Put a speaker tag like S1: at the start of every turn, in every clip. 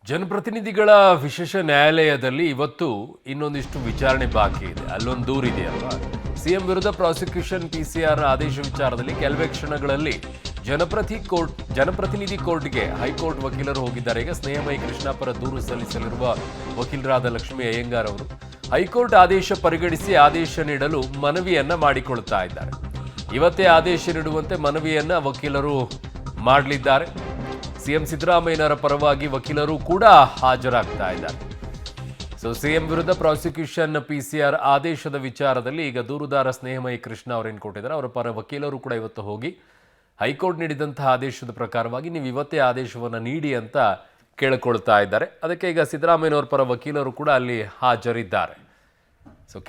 S1: ಜನಪ್ರತಿನಿಧಿಗಳ ವಿಶೇಷ ನ್ಯಾಯಾಲಯದಲ್ಲಿ ಇವತ್ತು ಇನ್ನೊಂದಿಷ್ಟು ವಿಚಾರಣೆ ಬಾಕಿ ಇದೆ. ಅಲ್ಲೊಂದು ದೂರಿದೆಯಲ್ವಾ, ಸಿಎಂ ವಿರುದ್ಧ ಪ್ರಾಸಿಕ್ಯೂಷನ್ ಪಿಸಿಆರ್ ಆದೇಶ ವಿಚಾರದಲ್ಲಿ ಕೆಲವೇ ಕ್ಷಣಗಳಲ್ಲಿ ಜನಪ್ರತಿನಿಧಿ ಕೋರ್ಟ್ಗೆ ಹೈಕೋರ್ಟ್ ವಕೀಲರು ಹೋಗಿದ್ದಾರೆ. ಈಗ ಸ್ನೇಹಮಯಿ ಕೃಷ್ಣ ಪರ ದೂರು ಸಲ್ಲಿಸಲಿರುವ ವಕೀಲರಾದ ಲಕ್ಷ್ಮೀ ಅಯ್ಯಂಗಾರ್ ಅವರು ಹೈಕೋರ್ಟ್ ಆದೇಶ ಪರಿಗಣಿಸಿ ಆದೇಶ ನೀಡಲು ಮನವಿಯನ್ನ ಮಾಡಿಕೊಳ್ತಾ ಇದ್ದಾರೆ. ಇವತ್ತೇ ಆದೇಶ ನೀಡುವಂತೆ ಮನವಿಯನ್ನ ವಕೀಲರು ಮಾಡಲಿದ್ದಾರೆ. ಸಿಎಂ ಸಿದ್ದರಾಮಯ್ಯನವರ ಪರವಾಗಿ ವಕೀಲರು ಕೂಡ ಹಾಜರಾಗ್ತಾ ಇದ್ದಾರೆ. ಸಿಎಂ ವಿರುದ್ಧ ಪ್ರಾಸಿಕ್ಯೂಷನ್ ಪಿಸಿಆರ್ ಆದೇಶದ ವಿಚಾರದಲ್ಲಿ ಈಗ ದೂರುದಾರ ಸ್ನೇಹಮಯಿ ಕೃಷ್ಣ ಅವರೇನು ಕೊಟ್ಟಿದ್ದಾರೆ, ಅವರ ಪರ ವಕೀಲರು ಕೂಡ ಇವತ್ತು ಹೋಗಿ ಹೈಕೋರ್ಟ್ ನೀಡಿದಂತಹ ಆದೇಶದ ಪ್ರಕಾರವಾಗಿ ನೀವು ಇವತ್ತೇ ಆದೇಶವನ್ನು ನೀಡಿ ಅಂತ ಕೇಳಿಕೊಳ್ತಾ ಇದ್ದಾರೆ. ಅದಕ್ಕೆ ಈಗ ಸಿದ್ದರಾಮಯ್ಯನವರ ಪರ ವಕೀಲರು ಕೂಡ ಅಲ್ಲಿ ಹಾಜರಿದ್ದಾರೆ.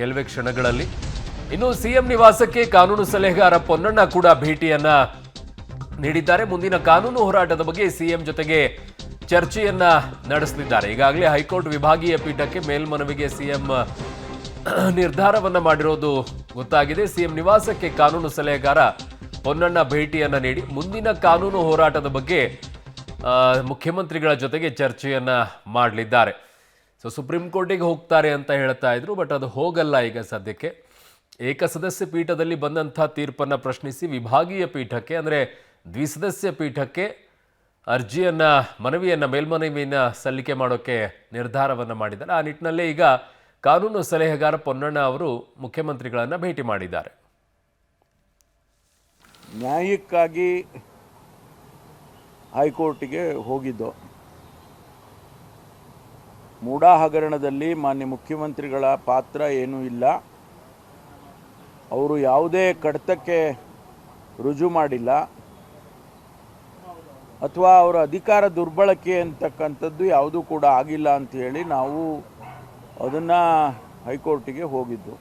S1: ಕೆಲವೇ ಕ್ಷಣಗಳಲ್ಲಿ ಇನ್ನು ಸಿಎಂ ನಿವಾಸಕ್ಕೆ ಕಾನೂನು ಸಲಹೆಗಾರ ಪೊನ್ನಣ್ಣ ಕೂಡ ಭೇಟಿಯನ್ನ ನೀಡಿದ್ದಾರೆ. ಮುಂದಿನ ಕಾನೂನು ಹೋರಾಟದ ಬಗ್ಗೆ ಸಿಎಂ ಜೊತೆಗೆ ಚರ್ಚೆಯನ್ನ ನಡೆಸಲಿದ್ದಾರೆ. ಈಗಾಗಲೇ ಹೈಕೋರ್ಟ್ ವಿಭಾಗೀಯ ಪೀಠಕ್ಕೆ ಮೇಲ್ಮನವಿಗೆ ಸಿಎಂ ನಿರ್ಧಾರವನ್ನ ಮಾಡಿರೋದು ಗೊತ್ತಾಗಿದೆ. ಸಿಎಂ ನಿವಾಸಕ್ಕೆ ಕಾನೂನು ಸಲಹೆಗಾರ ಪೊನ್ನಣ್ಣ ಭೇಟಿಯನ್ನ ನೀಡಿ ಮುಂದಿನ ಕಾನೂನು ಹೋರಾಟದ ಬಗ್ಗೆ ಮುಖ್ಯಮಂತ್ರಿಗಳ ಜೊತೆಗೆ ಚರ್ಚೆಯನ್ನ ಮಾಡಲಿದ್ದಾರೆ. ಸುಪ್ರೀಂ ಕೋರ್ಟಿಗೆ ಹೋಗ್ತಾರೆ ಅಂತ ಹೇಳ್ತಾ ಇದ್ರು, ಬಟ್ ಅದು ಹೋಗಲ್ಲ. ಈಗ ಸದ್ಯಕ್ಕೆ ಏಕಸದಸ್ಯ ಪೀಠದಲ್ಲಿ ಬಂದಂಥ ತೀರ್ಪನ್ನು ಪ್ರಶ್ನಿಸಿ ವಿಭಾಗೀಯ ಪೀಠಕ್ಕೆ ಅಂದರೆ ದ್ವಿಸದಸ್ಯ ಪೀಠಕ್ಕೆ ಮೇಲ್ಮನವಿಯನ್ನು ಸಲ್ಲಿಕೆ ಮಾಡೋಕ್ಕೆ ನಿರ್ಧಾರವನ್ನು ಮಾಡಿದ್ದಾರೆ. ಆ ನಿಟ್ಟಿನಲ್ಲೇ ಈಗ ಕಾನೂನು ಸಲಹೆಗಾರ ಪೊನ್ನಣ್ಣ ಅವರು ಮುಖ್ಯಮಂತ್ರಿಗಳನ್ನು ಭೇಟಿ ಮಾಡಿದ್ದಾರೆ.
S2: ನ್ಯಾಯಕ್ಕಾಗಿ ಹೈಕೋರ್ಟಿಗೆ ಹೋಗಿದ್ದು, ಮೂಡಾ ಹಗರಣದಲ್ಲಿ ಮಾನ್ಯ ಮುಖ್ಯಮಂತ್ರಿಗಳ ಪಾತ್ರ ಏನೂ ಇಲ್ಲ. ಅವರು ಯಾವುದೇ ಕಡತಕ್ಕೆ ರುಜು ಮಾಡಿಲ್ಲ ಅಥವಾ ಅವರ ಅಧಿಕಾರ ದುರ್ಬಳಕೆ ಅಂತಕ್ಕಂಥದ್ದು ಯಾವುದೂ ಕೂಡ ಆಗಿಲ್ಲ ಅಂತ ಹೇಳಿ ನಾವು ಅದನ್ನು ಹೈಕೋರ್ಟಿಗೆ ಹೋಗಿದ್ದು.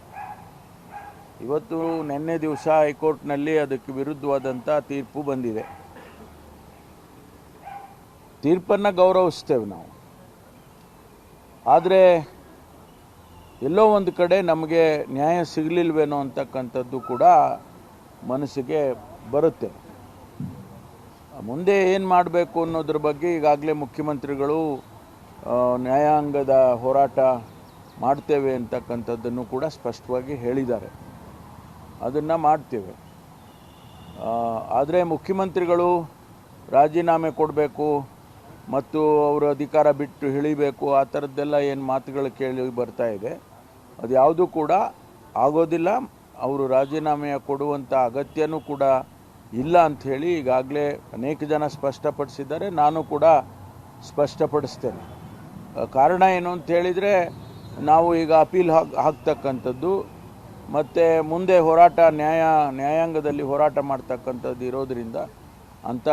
S2: ಇವತ್ತು ನಿನ್ನೆ ದಿವಸ ಹೈಕೋರ್ಟ್ನಲ್ಲಿ ಅದಕ್ಕೆ ವಿರುದ್ಧವಾದಂಥ ತೀರ್ಪು ಬಂದಿದೆ. ತೀರ್ಪನ್ನು ಗೌರವಿಸ್ತೇವೆ ನಾವು, ಆದರೆ ಎಲ್ಲೋ ಒಂದು ಕಡೆ ನಮಗೆ ನ್ಯಾಯ ಸಿಗಲಿಲ್ವೇನೋ ಅಂತಕ್ಕಂಥದ್ದು ಕೂಡ ಮನಸ್ಸಿಗೆ ಬರುತ್ತೆ. ಮುಂದೆ ಏನು ಮಾಡಬೇಕು ಅನ್ನೋದ್ರ ಬಗ್ಗೆ ಈಗಾಗಲೇ ಮುಖ್ಯಮಂತ್ರಿಗಳು ನ್ಯಾಯಾಂಗದ ಹೋರಾಟ ಮಾಡ್ತೇವೆ ಅಂತಕ್ಕಂಥದ್ದನ್ನು ಕೂಡ ಸ್ಪಷ್ಟವಾಗಿ ಹೇಳಿದ್ದಾರೆ. ಅದನ್ನು ಮಾಡ್ತೇವೆ. ಆದರೆ ಮುಖ್ಯಮಂತ್ರಿಗಳು ರಾಜೀನಾಮೆ ಕೊಡಬೇಕು ಮತ್ತು ಅವರು ಅಧಿಕಾರ ಬಿಟ್ಟು ಇಳಿಬೇಕು, ಆ ಥರದ್ದೆಲ್ಲ ಏನು ಮಾತುಗಳು ಕೇಳಿ ಬರ್ತಾ ಇದೆ, ಅದು ಯಾವುದೂ ಕೂಡ ಆಗೋದಿಲ್ಲ. ಅವರು ರಾಜೀನಾಮೆಯ ಕೊಡುವಂಥ ಅಗತ್ಯನೂ ಕೂಡ ಇಲ್ಲ ಅಂಥೇಳಿ ಈಗಾಗಲೇ ಅನೇಕ ಜನ ಸ್ಪಷ್ಟಪಡಿಸಿದ್ದಾರೆ. ನಾನು ಕೂಡ ಸ್ಪಷ್ಟಪಡಿಸ್ತೇನೆ. ಕಾರಣ ಏನು ಅಂತ ಹೇಳಿದರೆ, ನಾವು ಈಗ ಅಪೀಲ್ ಹಾಕ್ತಕ್ಕಂಥದ್ದು ಮತ್ತು ಮುಂದೆ ಹೋರಾಟ ನ್ಯಾಯಾಂಗದಲ್ಲಿ ಹೋರಾಟ ಮಾಡ್ತಕ್ಕಂಥದ್ದು ಇರೋದರಿಂದ ಅಂಥ